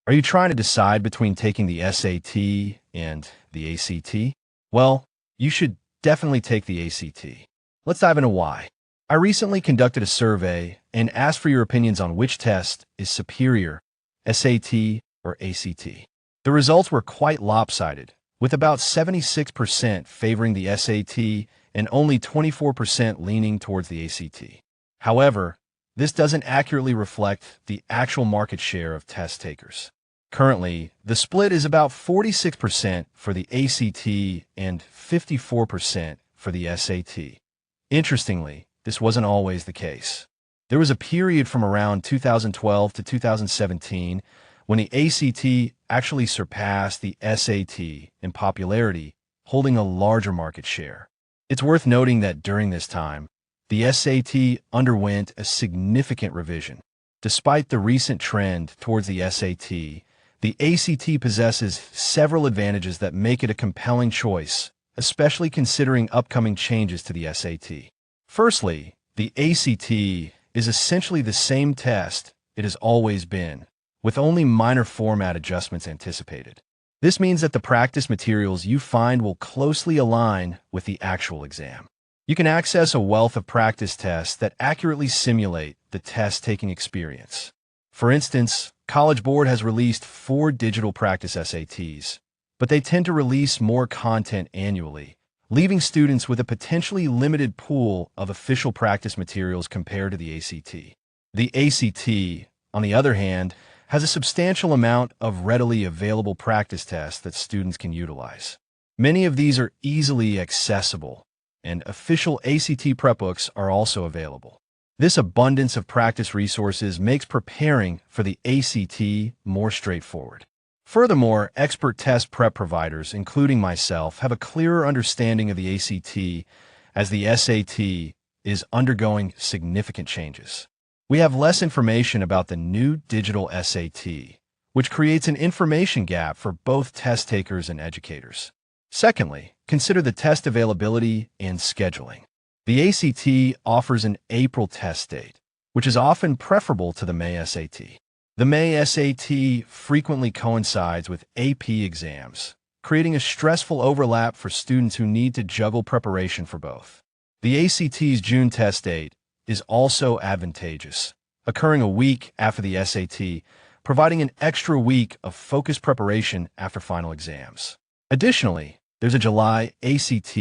Are you trying to decide between taking the SAT and the ACT? Well, you should definitely take the ACT. Let's dive into why. I recently conducted a survey and asked for your opinions on which test is superior, SAT or ACT. The results were quite lopsided, with about 76% favoring the SAT and only 24% leaning towards the ACT. However, this doesn't accurately reflect the actual market share of test takers. Currently, the split is about 46% for the ACT and 54% for the SAT. Interestingly, this wasn't always the case. There was a period from around 2012 to 2017 when the ACT actually surpassed the SAT in popularity, holding a larger market share. It's worth noting that during this time, the SAT underwent a significant revision. Despite the recent trend towards the SAT, the ACT possesses several advantages that make it a compelling choice, especially considering upcoming changes to the SAT. Firstly, the ACT is essentially the same test it has always been, with only minor format adjustments anticipated. This means that the practice materials you find will closely align with the actual exam. You can access a wealth of practice tests that accurately simulate the test-taking experience. For instance, College Board has released 4 digital practice SATs, but they tend to release more content annually, leaving students with a potentially limited pool of official practice materials compared to the ACT. The ACT, on the other hand, has a substantial amount of readily available practice tests that students can utilize. Many of these are easily accessible, and official ACT prep books are also available. This abundance of practice resources makes preparing for the ACT more straightforward. Furthermore, expert test prep providers, including myself, have a clearer understanding of the ACT as the SAT is undergoing significant changes. We have less information about the new digital SAT, which creates an information gap for both test takers and educators. Secondly, consider the test availability and scheduling. The ACT offers an April test date, which is often preferable to the May SAT. The May SAT frequently coincides with AP exams, creating a stressful overlap for students who need to juggle preparation for both. The ACT's June test date is also advantageous, occurring a week after the SAT, providing an extra week of focused preparation after final exams. Additionally, there's a July ACT,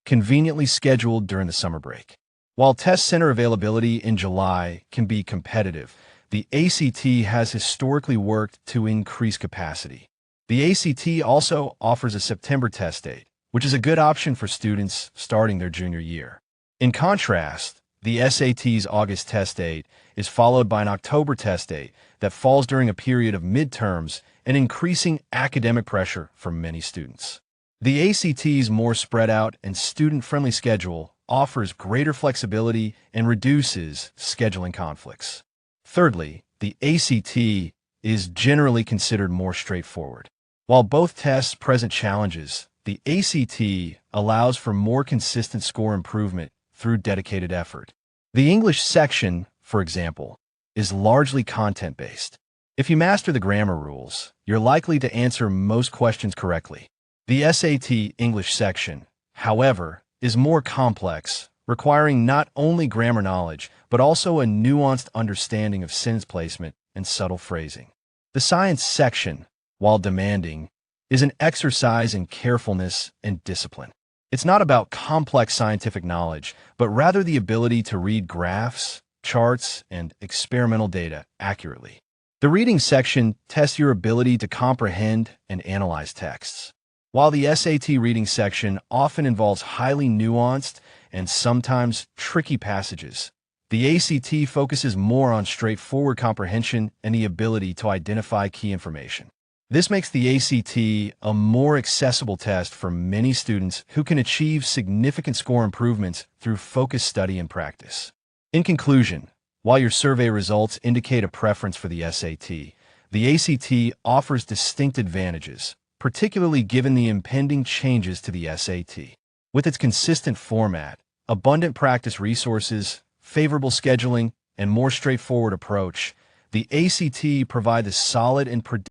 conveniently scheduled during the summer break. While test center availability in July can be competitive, the ACT has historically worked to increase capacity. The ACT also offers a September test date, which is a good option for students starting their junior year. In contrast, the SAT's August test date is followed by an October test date that falls during a period of midterms and increasing academic pressure for many students. The ACT's more spread out and student-friendly schedule offers greater flexibility and reduces scheduling conflicts. Thirdly, the ACT is generally considered more straightforward. While both tests present challenges, the ACT allows for more consistent score improvement through dedicated effort. The English section, for example, is largely content-based. If you master the grammar rules, you're likely to answer most questions correctly. The SAT English section, however, is more complex, requiring not only grammar knowledge, but also a nuanced understanding of sentence placement and subtle phrasing. The science section, while demanding, is an exercise in carefulness and discipline. It's not about complex scientific knowledge, but rather the ability to read graphs, charts, and experimental data accurately. The reading section tests your ability to comprehend and analyze texts. While the SAT reading section often involves highly nuanced and sometimes tricky passages, the ACT focuses more on straightforward comprehension and the ability to identify key information. This makes the ACT a more accessible test for many students who can achieve significant score improvements through focused study and practice. In conclusion, while your survey results indicate a preference for the SAT, the ACT offers distinct advantages, particularly given the impending changes to the SAT. With its consistent format, abundant practice resources, favorable scheduling, and more straightforward approach, the ACT provides a solid and predictable